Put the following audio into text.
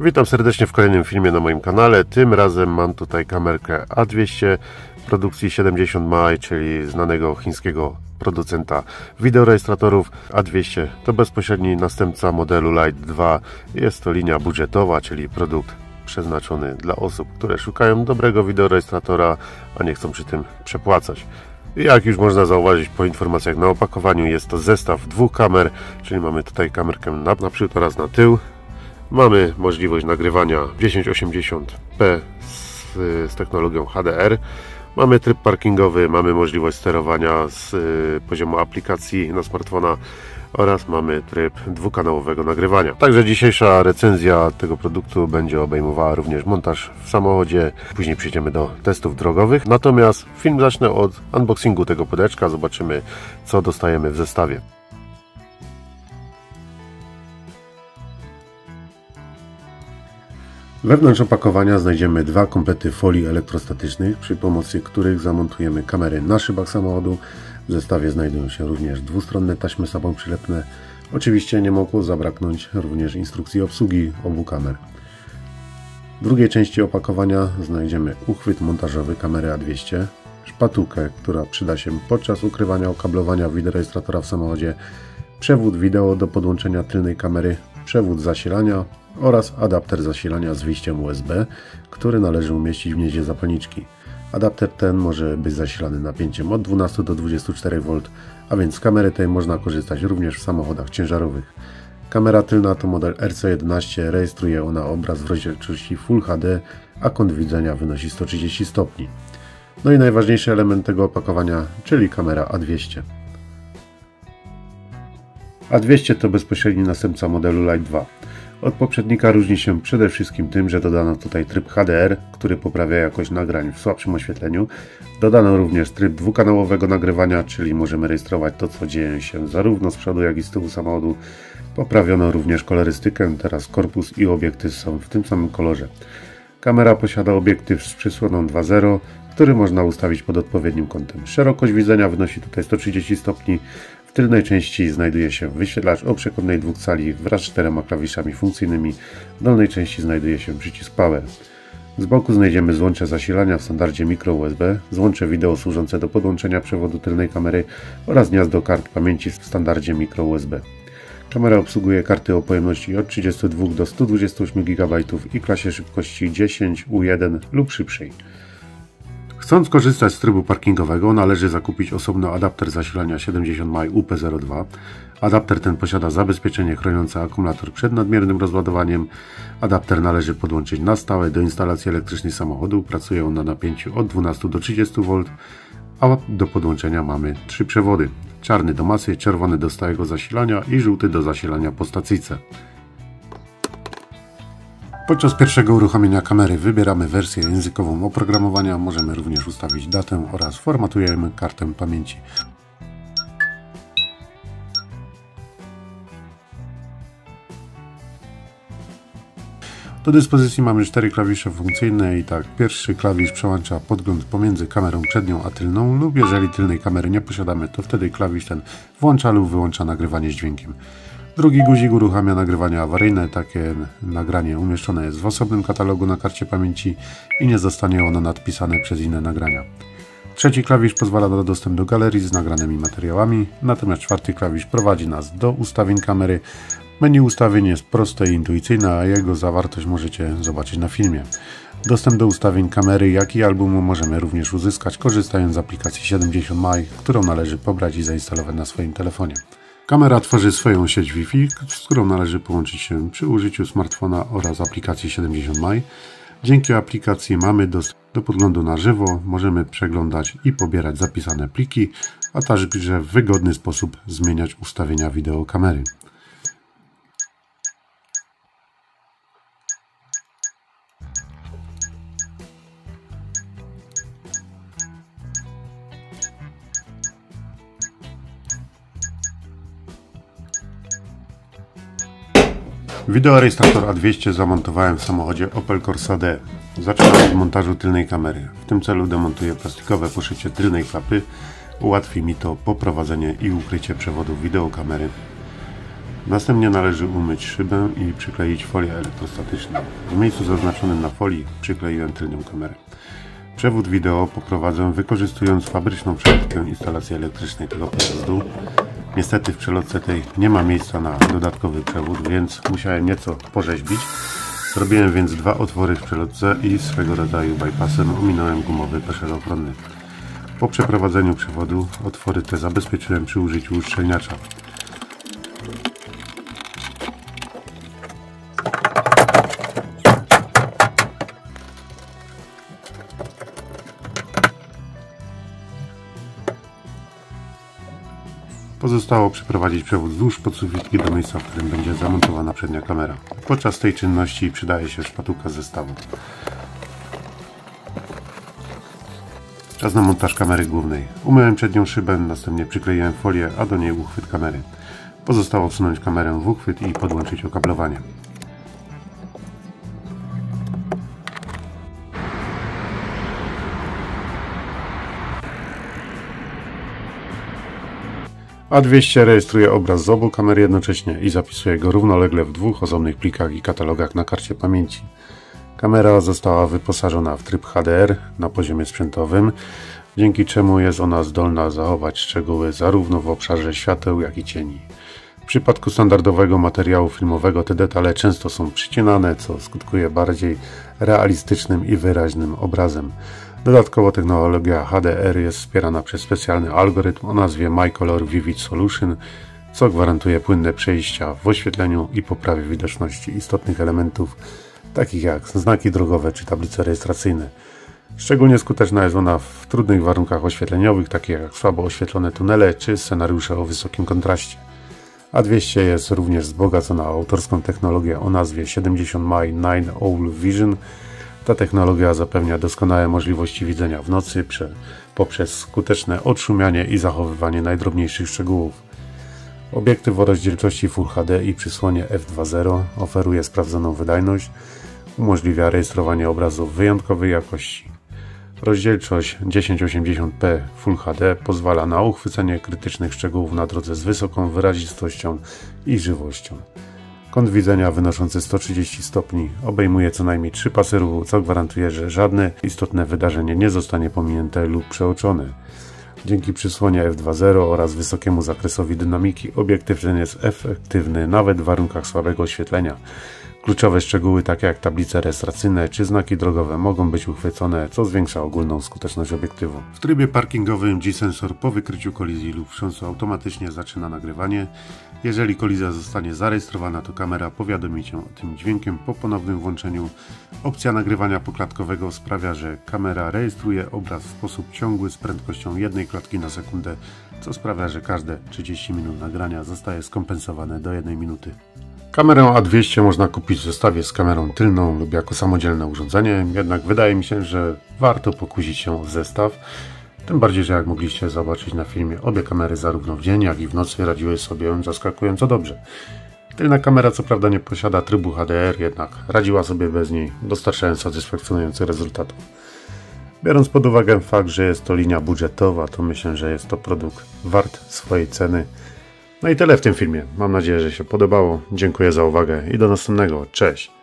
Witam serdecznie w kolejnym filmie na moim kanale. Tym razem mam tutaj kamerkę A200 produkcji 70 Mai, czyli znanego chińskiego producenta wideorejestratorów. A200 to bezpośredni następca modelu Lite 2. Jest to linia budżetowa, czyli produkt przeznaczony dla osób, które szukają dobrego wideorejestratora, a nie chcą przy tym przepłacać. Jak już można zauważyć po informacjach na opakowaniu, jest to zestaw dwóch kamer, czyli mamy tutaj kamerkę na przód oraz na tył. Mamy możliwość nagrywania 1080p z technologią HDR. Mamy tryb parkingowy, mamy możliwość sterowania z poziomu aplikacji na smartfona oraz mamy tryb dwukanałowego nagrywania. Także dzisiejsza recenzja tego produktu będzie obejmowała również montaż w samochodzie. Później przejdziemy do testów drogowych. Natomiast film zacznę od unboxingu tego pudełeczka. Zobaczymy, co dostajemy w zestawie. Wewnątrz opakowania znajdziemy dwa komplety folii elektrostatycznych, przy pomocy których zamontujemy kamery na szybach samochodu. W zestawie znajdują się również dwustronne taśmy samoprzylepne. Oczywiście nie mogło zabraknąć również instrukcji obsługi obu kamer. W drugiej części opakowania znajdziemy uchwyt montażowy kamery A200, szpatułkę, która przyda się podczas ukrywania okablowania wideorejestratora w samochodzie, przewód wideo do podłączenia tylnej kamery, przewód zasilania oraz adapter zasilania z wyjściem USB, który należy umieścić w gnieździe zapalniczki. Adapter ten może być zasilany napięciem od 12 do 24 V, a więc z kamery tej można korzystać również w samochodach ciężarowych. Kamera tylna to model RC11, rejestruje ona obraz w rozdzielczości Full HD, a kąt widzenia wynosi 130 stopni. No i najważniejszy element tego opakowania, czyli kamera A200. A200 to bezpośredni następca modelu Lite 2. Od poprzednika różni się przede wszystkim tym, że dodano tutaj tryb HDR, który poprawia jakość nagrań w słabszym oświetleniu. Dodano również tryb dwukanałowego nagrywania, czyli możemy rejestrować to, co dzieje się zarówno z przodu, jak i z tyłu samochodu. Poprawiono również kolorystykę, teraz korpus i obiektyw są w tym samym kolorze. Kamera posiada obiektyw z przysłoną 2.0, który można ustawić pod odpowiednim kątem. Szerokość widzenia wynosi tutaj 130 stopni. W tylnej części znajduje się wyświetlacz o przekątnej dwóch cali wraz z 4 klawiszami funkcyjnymi. W dolnej części znajduje się przycisk Power. Z boku znajdziemy złącze zasilania w standardzie micro USB, złącze wideo służące do podłączenia przewodu tylnej kamery oraz gniazdo kart pamięci w standardzie micro USB. Kamera obsługuje karty o pojemności od 32 do 128 GB i klasie szybkości 10U1 lub szybszej. Chcąc korzystać z trybu parkingowego, należy zakupić osobno adapter zasilania 70 Mai UP02. Adapter ten posiada zabezpieczenie chroniące akumulator przed nadmiernym rozładowaniem. Adapter należy podłączyć na stałe do instalacji elektrycznej samochodu. Pracuje on na napięciu od 12 do 30 V, a do podłączenia mamy 3 przewody. Czarny do masy, czerwony do stałego zasilania i żółty do zasilania po stacyjce. Podczas pierwszego uruchomienia kamery wybieramy wersję językową oprogramowania, możemy również ustawić datę oraz formatujemy kartę pamięci. Do dyspozycji mamy 4 klawisze funkcyjne i tak, pierwszy klawisz przełącza podgląd pomiędzy kamerą przednią a tylną, lub jeżeli tylnej kamery nie posiadamy, to wtedy klawisz ten włącza lub wyłącza nagrywanie z dźwiękiem. Drugi guzik uruchamia nagrywanie awaryjne. Takie nagranie umieszczone jest w osobnym katalogu na karcie pamięci i nie zostanie ono nadpisane przez inne nagrania. Trzeci klawisz pozwala na dostęp do galerii z nagranymi materiałami, natomiast czwarty klawisz prowadzi nas do ustawień kamery. Menu ustawień jest proste i intuicyjne, a jego zawartość możecie zobaczyć na filmie. Dostęp do ustawień kamery, jak i albumu możemy również uzyskać, korzystając z aplikacji 70 Mai, którą należy pobrać i zainstalować na swoim telefonie. Kamera tworzy swoją sieć Wi-Fi, z którą należy połączyć się przy użyciu smartfona oraz aplikacji 70 Mai. Dzięki aplikacji mamy dostęp do podglądu na żywo, możemy przeglądać i pobierać zapisane pliki, a także w wygodny sposób zmieniać ustawienia wideo kamery. Wideorejestrator A200 zamontowałem w samochodzie Opel Corsa D. Zaczynam od montażu tylnej kamery. W tym celu demontuję plastikowe poszycie tylnej klapy. Ułatwi mi to poprowadzenie i ukrycie przewodów wideokamery. Następnie należy umyć szybę i przykleić folię elektrostatyczną. W miejscu zaznaczonym na folii przykleiłem tylnią kamerę. Przewód wideo poprowadzę wykorzystując fabryczną przelotkę instalacji elektrycznej tego pojazdu. Niestety w przelotce tej nie ma miejsca na dodatkowy przewód, więc musiałem nieco porzeźbić. Zrobiłem więc dwa otwory w przelotce i swego rodzaju bypassem ominąłem gumowy peszel ochronny. Po przeprowadzeniu przewodu otwory te zabezpieczyłem przy użyciu uszczelniacza. Pozostało przeprowadzić przewód wzdłuż podsufitki do miejsca, w którym będzie zamontowana przednia kamera. Podczas tej czynności przydaje się szpatułka z zestawu. Czas na montaż kamery głównej. Umyłem przednią szybę, następnie przykleiłem folię, a do niej uchwyt kamery. Pozostało wsunąć kamerę w uchwyt i podłączyć okablowanie. A200 rejestruje obraz z obu kamer jednocześnie i zapisuje go równolegle w dwóch osobnych plikach i katalogach na karcie pamięci. Kamera została wyposażona w tryb HDR na poziomie sprzętowym, dzięki czemu jest ona zdolna zachować szczegóły zarówno w obszarze świateł, jak i cieni. W przypadku standardowego materiału filmowego te detale często są przycinane, co skutkuje bardziej realistycznym i wyraźnym obrazem. Dodatkowo technologia HDR jest wspierana przez specjalny algorytm o nazwie MyColor Vivid Solution, co gwarantuje płynne przejścia w oświetleniu i poprawie widoczności istotnych elementów, takich jak znaki drogowe czy tablice rejestracyjne. Szczególnie skuteczna jest ona w trudnych warunkach oświetleniowych, takich jak słabo oświetlone tunele czy scenariusze o wysokim kontraście. A200 jest również wzbogacona autorską technologię o nazwie 70My 9 Owl Vision. Ta technologia zapewnia doskonałe możliwości widzenia w nocy poprzez skuteczne odszumianie i zachowywanie najdrobniejszych szczegółów. Obiektyw o rozdzielczości Full HD i przysłonie f2.0 oferuje sprawdzoną wydajność, umożliwia rejestrowanie obrazów wyjątkowej jakości. Rozdzielczość 1080p Full HD pozwala na uchwycenie krytycznych szczegółów na drodze z wysoką wyrazistością i żywością. Kąt widzenia wynoszący 130 stopni obejmuje co najmniej 3 pasy ruchu, co gwarantuje, że żadne istotne wydarzenie nie zostanie pominięte lub przeoczone. Dzięki przysłonie f2.0 oraz wysokiemu zakresowi dynamiki obiektyw ten jest efektywny nawet w warunkach słabego oświetlenia. Kluczowe szczegóły takie jak tablice rejestracyjne czy znaki drogowe mogą być uchwycone, co zwiększa ogólną skuteczność obiektywu. W trybie parkingowym G-sensor po wykryciu kolizji lub wstrząsu automatycznie zaczyna nagrywanie. Jeżeli kolizja zostanie zarejestrowana, to kamera powiadomi Cię o tym dźwiękiem po ponownym włączeniu. Opcja nagrywania poklatkowego sprawia, że kamera rejestruje obraz w sposób ciągły z prędkością 1 klatki na sekundę, co sprawia, że każde 30 minut nagrania zostaje skompensowane do 1 minuty. Kamerę A200 można kupić w zestawie z kamerą tylną lub jako samodzielne urządzenie, jednak wydaje mi się, że warto pokusić się o zestaw. Tym bardziej, że jak mogliście zobaczyć na filmie, obie kamery zarówno w dzień, jak i w nocy radziły sobie zaskakująco dobrze. Tylna kamera co prawda nie posiada trybu HDR, jednak radziła sobie bez niej, dostarczając satysfakcjonujących rezultatów. Biorąc pod uwagę fakt, że jest to linia budżetowa, to myślę, że jest to produkt wart swojej ceny. No i tyle w tym filmie. Mam nadzieję, że się podobało. Dziękuję za uwagę i do następnego. Cześć!